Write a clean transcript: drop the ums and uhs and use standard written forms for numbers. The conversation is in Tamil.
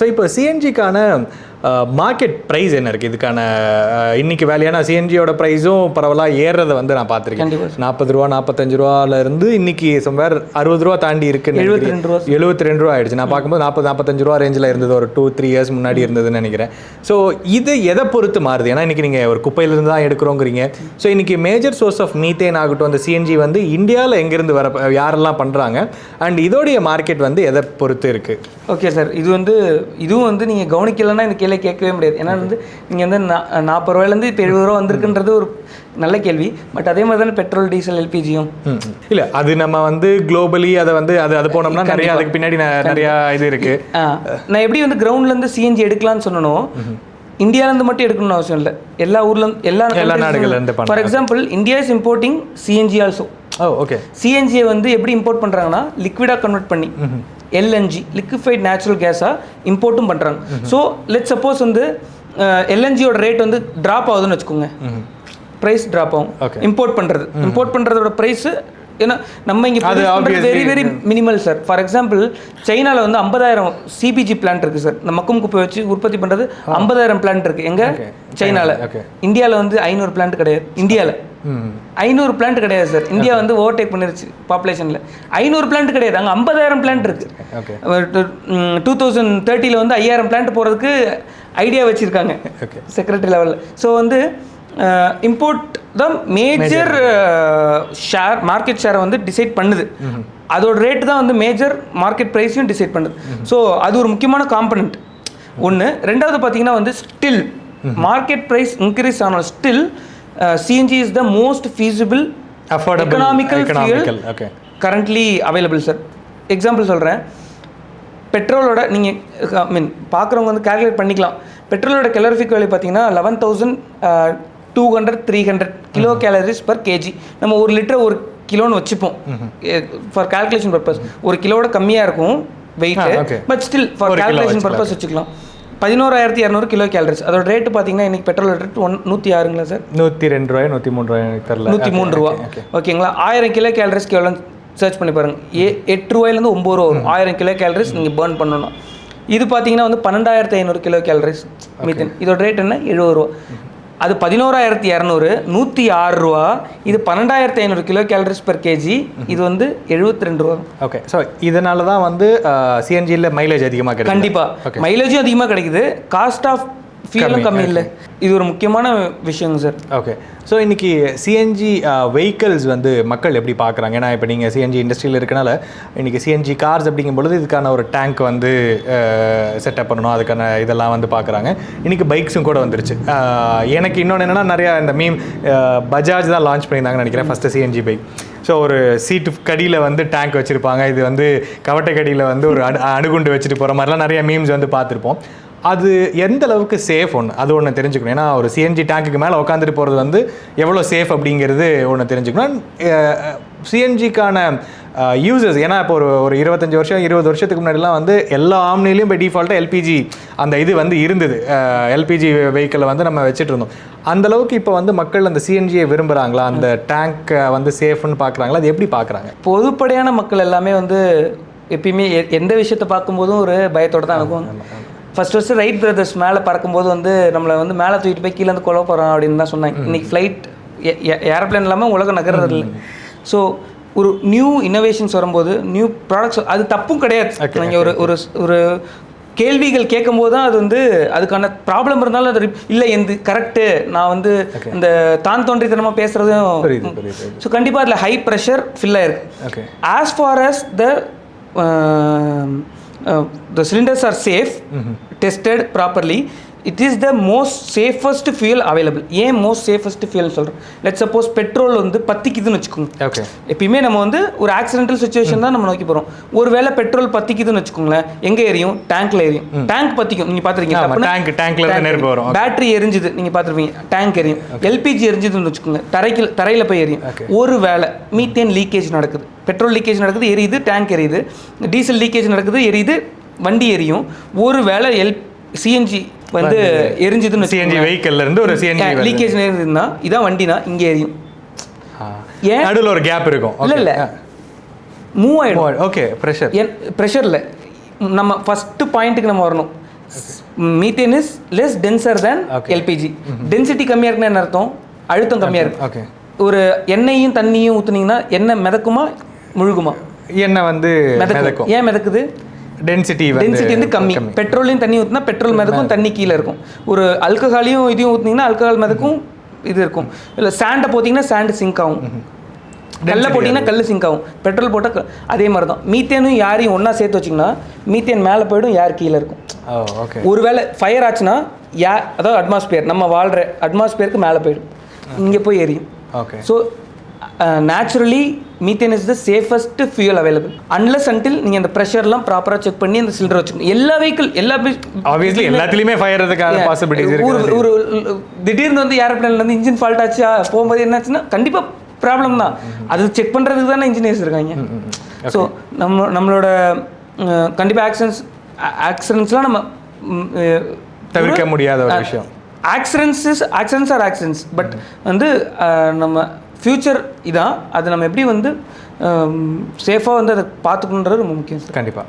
ஸோ இப்போ சிஎன்ஜிக்கான மார்க்கெட் ப்ரைஸ் என்ன இருக்குது இதுக்கான இன்னைக்கு வேலையான சிஎன்ஜியோட ப்ரைஸும் பரவலாக ஏறுறதை வந்து நான் பார்த்துருக்கேன். 40 ரூபா 45 ரூபாலேருந்து இன்னைக்கு சம்வேர் 60 ரூபா தாண்டி இருக்குன்னு 72 ரூபா ஆயிடுச்சு. நான் பார்க்கும்போது 45 ரூபா ரேஞ்சில் இருந்தது ஒரு 2-3 இயர்ஸ் முன்னாடி இருந்ததுன்னு நினைக்கிறேன். ஸோ இது எதை பொறுத்து மாறுது? ஏன்னா இன்னைக்கு நீங்கள் ஒரு குப்பையிலிருந்து தான் எடுக்கிறோங்கிறீங்க. ஸோ இன்னைக்கு மேஜர் சோர்ஸ் ஆஃப் மீத்தேன் ஆகட்டும் அந்த சிஎன்ஜி வந்து இந்தியாவில் எங்கேருந்து வர யாரெல்லாம் பண்ணுறாங்க அண்ட் இதோடைய மார்க்கெட் வந்து எதை பொறுத்து இருக்குது? ஓகே சார், இதுவும் வந்து நீங்கள் கவனிக்கலைன்னா இந்த கேள்வி கேட்கவே முடியாது. ஏன்னா வந்து நீங்கள் வந்து 40 ரூபாயிலேருந்து இப்போ 70 ரூபா வந்திருக்குன்றது ஒரு நல்ல கேள்வி. பட் அதே மாதிரி தானே பெட்ரோல் டீசல் எல்பிஜியும் இல்லை, அது நம்ம வந்து குளோபலி அதை வந்து அது போனோம்னா நிறைய அதுக்கு பின்னாடி நிறையா இது இருக்குது. நான் எப்படி வந்து கிரவுண்ட்லேருந்து சிஎன்ஜி எடுக்கலாம்னு சொன்னோம், இந்தியாவிலேருந்து மட்டும் எடுக்கணும்னு அவசியம் இல்லை, எல்லா ஊர்லேருந்து எல்லா நாடுகள்லேருந்து. For example India is importing CNG also. Okay, சிஎன்ஜியை வந்து எப்படி இம்போர்ட் பண்ணுறாங்கன்னா லிக்விடாக கன்வெர்ட் பண்ணி எல்என்ஜி லிக்விஃபைட் நேச்சுரல் கேஸாக இம்போர்ட்டும் பண்ணுறாங்க. ஸோ லெட் சப்போஸ் வந்து எல்என்ஜியோட ரேட் வந்து ட்ராப் ஆகுதுன்னு வச்சுக்கோங்க, ப்ரைஸ் ட்ராப் ஆகும். இம்போர்ட் பண்ணுறதோட ப்ரைஸு ஏன்னா நம்ம இங்கே very very minimal sir. For example சைனாவில் வந்து 50,000 சிபிஜி பிளான்ட் இருக்குது சார். இந்த மக்கும் குப்பை வச்சு உற்பத்தி பண்ணுறது 50,000 பிளான்ட் இருக்குது எங்கே சைனாவில். இந்தியாவில் வந்து 500 பிளான்ட் கிடையாது. இந்தியாவில் 500 பிளான்ட் கிடையாது சார். இந்தியா வந்து ஓவர்டேக் பண்ணிருச்சு பாப்புலேஷனில். 500 பிளான்ட் கிடையாது, அங்கே 50,000 பிளான்ட் இருக்குது. 2030 வந்து 5,000 பிளான்ட் போகிறதுக்கு ஐடியா வச்சுருக்காங்க செக்ரட்டரி லெவலில். ஸோ வந்து இம்போர்ட் தான் மேஜர் ஷேர், மார்க்கெட் ஷேரை வந்து டிசைட் பண்ணுது. அதோட ரேட்டு தான் வந்து மேஜர் மார்க்கெட் ப்ரைஸையும் டிசைட் பண்ணுது. ஸோ அது ஒரு முக்கியமான காம்பனண்ட் ஒன்று. ரெண்டாவது பார்த்தீங்கன்னா வந்து ஸ்டில் மார்க்கெட் ப்ரைஸ் இன்க்ரீஸ் ஆனால் still CNG is the most feasible economical fuel currently available sir. Example சொல்கிறேன், பெட்ரோலோட நீங்கள் பார்க்குறவங்க வந்து கால்குலேட் பண்ணிக்கலாம். பெட்ரோலோட கலோரிஃபிக் வேல்யூ பார்த்தீங்கன்னா 11,200-300 கிலோ கேலரிஸ் பர் கேஜி. நம்ம 1 லிட்டர் 1 கிலோன்னு வச்சுப்போம் ஃபார் கால்குலேஷன் பர்பஸ். 1 கிலோவோட கம்மியாக இருக்கும் weight, but still for calculation purpose வச்சுக்கலாம். 11,200 கிலோ கேலரிஸ். அதோட ரேட்டு பார்த்தீங்கன்னா இன்றைக்கி பெட்ரோல் ரேட் 106ங்களா சார்? 102 ரூபாய் 103 ரூபாய் தெரியல, 103 ரூபா. ஓகேங்களா, 1000 கிலோ கேலரிஸ்க்கு எவ்வளோ சர்ச் பண்ணி பாருங்கள். 8 ரூபாயிலேருந்து 9 ரூபா வரும் 1000 கிலோ கேலரிஸ் நீங்கள் பர்ன் பண்ணணும். இது பார்த்தீங்கன்னா வந்து 12,500 கிலோ கேலரிஸ் மீத்தேன். இதோட ரேட் என்ன? 70 ரூபா. அது 11,200 106 ரூபா. இது 12,500 கிலோ கேலரிஸ் பர் கேஜி. இது வந்து 72 ரூபா. ஓகே, ஸோ இதனால தான் வந்து சிஎன்ஜியில் மைலேஜ் அதிகமாக கிடைக்கும். கண்டிப்பாக மைலேஜும் அதிகமாக கிடைக்குது, காஸ்ட் ஆஃப் ஃபியூலும் கம்மி இல்லை. இது ஒரு முக்கியமான விஷயங்க சார். ஓகே, ஸோ இன்றைக்கி சிஎன்ஜி வெஹிக்கிள்ஸ் வந்து மக்கள் எப்படி பார்க்குறாங்க? ஏன்னா இப்போ நீங்கள் சிஎன்ஜி இண்டஸ்ட்ரியில் இருக்கனால இன்றைக்கி சிஎன்ஜி கார்ஸ் அப்படிங்கும்பொழுது இதுக்கான ஒரு டேங்க் வந்து செட்டப் பண்ணணும், அதுக்கான இதெல்லாம் வந்து பார்க்குறாங்க. இன்றைக்கி பைக்ஸும் கூட வந்துருச்சு. எனக்கு இன்னொன்று என்னென்னா நிறையா இந்த பஜாஜ் தான் லான்ச் பண்ணியிருந்தாங்கன்னு நினைக்கிறேன் ஃபஸ்ட்டு சிஎன்ஜி பைக். ஸோ ஒரு சீட்டு கடியில் வந்து டேங்க் வச்சுருப்பாங்க, இது வந்து கவட்டை கடியில் வந்து ஒரு அணுகுண்டு வச்சுட்டு போகிற மாதிரிலாம் நிறையா மீம்ஸ் வந்து பார்த்துருப்போம். அது எந்த அளவுக்கு சேஃப் அது ஒன்று தெரிஞ்சுக்கணும். ஏன்னா ஒரு சிஎன்ஜி டேங்க்குக்கு மேலே உட்காந்துட்டு போகிறது வந்து எவ்வளோ சேஃப் அப்படிங்கிறது ஒன்று தெரிஞ்சுக்கணும். சிஎன்ஜிக்கான யூசர்ஸ், ஏன்னா இப்போ ஒரு 25 வருஷம் 20 வருஷத்துக்கு முன்னாடிலாம் வந்து எல்லா ஆம்னிலையும் பை டிஃபால்ட்டாக எல்பிஜி அந்த இது வந்து இருந்தது. எல்பிஜி வெஹிக்கிளை வந்து நம்ம வச்சுட்டு இருந்தோம். அந்தளவுக்கு இப்போ வந்து மக்கள் அந்த சிஎன்ஜியை விரும்புகிறாங்களா? அந்த டேங்க்கை வந்து சேஃப்னு பார்க்குறாங்களா? அது எப்படி பார்க்குறாங்க? பொதுப்படையான மக்கள் எல்லாமே வந்து எப்பயுமே எந்த விஷயத்தை பார்க்கும்போதும் ஒரு பயத்தோடு தான் இருக்கும். ஃபஸ்ட்டு ரைட் பிரதர்ஸ் மேலே பறக்கும்போது வந்து நம்மளை வந்து மேலே தூக்கிட்டு போய் கீழே வந்து கொலை போகிறோம் அப்படின்னு தான் சொன்னாங்க. இன்றைக்கி ஃப்ளைட் ஏரோப்ளேன் இல்லாமல் உலகம் நகர்றது இல்லை. ஸோ ஒரு நியூ இன்னோவேஷன்ஸ் வரும்போது நியூ ப்ராடக்ட்ஸ், அது தப்பும் கிடையாது. நீங்கள் ஒரு கேள்விகள் கேட்கும்போது தான் அது வந்து அதுக்கான ப்ராப்ளம் இருந்தாலும் அது இல்லை எந்த கரெக்டு நான் வந்து இந்த தான் தோன்றித்தனமாக பேசுகிறதும். ஸோ கண்டிப்பாக அதில் ஹை ப்ரெஷர் ஃபில் ஆயிருக்கு. As for us the cylinders are safe, tested properly. It is the most safest fuel available. ஏன் மோஸ்ட் சேஃபஸ்ட் ஃபியூல்னு சொல்கிறோம்? லெட் சப்போஸ் பெட்ரோல் வந்து பற்றிக்குதுன்னு வச்சுக்கோங்க. ஓகே, எப்பயுமே நம்ம வந்து ஒரு ஆக்சிடென்டல் சுச்சுவேஷன் தான் நம்ம நோக்கி போகிறோம். ஒரு வேளை பெட்ரோல் பற்றிக்குதுன்னு வச்சுக்கோங்களேன், எங்கே எரியும்? டேங்க்ல எரியும். டேங்க் பற்றிக்கும், நீங்கள் பார்த்துருக்கீங்க. டேங்க்ல நெருப்பு வரும். பேட்டரி எரிஞ்சுது, நீங்கள் பார்த்துருப்பீங்க, டேங்க் எரியும். எல்பிஜி எரிஞ்சுதுன்னு வச்சுக்கோங்க, தரையில் போய் எரியும். ஒரு வேளை மீத்தேன் லீக்கேஜ் நடக்குது, பெட்ரோல் லீக்கேஜ் நடக்குது, எரியுது, டேங்க் எரியுது. டீசல் லீக்கேஜ் நடக்குது, எரியுது, வண்டி எரியும். ஒரு வேளை சிஎன்ஜி வந்து எரிஞ்சதுன்னு சிஎன்ஜி வெஹிக்கிள்ல இருந்து ஒரு சிஎன்ஜி லீக்கேஜ் இருந்ததுன்னா இதான் வண்டினா இங்கே எரியும். ஏன் நடுவில் ஒரு கேப் இருக்கும்? இல்லை மூவ் ஆகிடும். ஓகே, ப்ரெஷர் ப்ரெஷரில் நம்ம ஃபஸ்ட்டு பாயிண்ட்டுக்கு நம்ம வரணும். Methane is less tensor than LPG. Density கம்மியாக இருக்குன்னு என்ன அர்த்தம்? அழுத்தம் கம்மியாக இருக்கு. ஓகே. ஒரு எண்ணெயும் தண்ணியும் ஊற்றுனீங்கன்னா எண்ணெய் மிதக்குமா முழுகுமா? எண்ணெய் வந்து மிதக்கும். ஏன் மிதக்குது? டென்சிட்டி வந்து கம்மி. பெட்ரோலையும் தண்ணி ஊற்றினா பெட்ரோல் மிதக்கும், தண்ணி கீழே இருக்கும். ஒரு அல்கஹாலையும் இதையும் ஊற்றினீங்கன்னா அல்கஹால் மிதக்கும், இது இருக்கும். இல்லை சாண்டை போட்டிங்கன்னா சாண்டு சிங்க் ஆகும், கல்லை போட்டிங்கன்னா கல் சிங்க் ஆகும். பெட்ரோல் போட்டால் அதே மாதிரி தான். மீத்தேனும் யாரையும் ஒன்றா சேர்த்து வச்சிங்கன்னா மீத்தேன் மேலே போய்டும், யார் கீழே இருக்கும். ஒருவேளை ஃபயர் ஆச்சுன்னா அதாவது அட்மாஸ்பியர், நம்ம வாழ்கிற அட்மாஸ்பியருக்கு மேலே போயிடும், இங்கே போய் எரியும். Okay. So naturally methane is the safest fuel available unless until நீங்கள் அந்த ப்ரெஷர்லாம் ப்ராப்பராக செக் பண்ணி அந்த சிலிண்டர் வச்சுக்கணும். எல்லா வெஹிக்கிள் ஆப்வியஸ்லி எல்லாத்துலேயுமே ஃபயர் அதுக்கான பாசிபிலிட்டிஸ் இருக்கு. ஒரு திடீர்னு வந்து ஏரோப்ளேனில் வந்து இன்ஜின் ஃபால்ட் ஆச்சா போகும்போது என்னாச்சுன்னா கண்டிப்பாக ப்ராப்ளம் தான். அது செக் பண்ணுறதுக்கு தானே இன்ஜினியர்ஸ் இருக்காங்க. ஸோ நம்மளோட கண்டிப்பாக ஆக்சிடென்ட்ஸ்லாம் நம்ம தவிர்க்க முடியாத ஒரு விஷயம். ஆக்சிடென்ட்ஸ் பட் வந்து நம்ம ஃப்யூச்சர் இதான். அது நம்ம எப்படி வந்து சேஃபாக வந்து அதை பார்த்துக்கணுன்றது ரொம்ப முக்கியம். கண்டிப்பாக.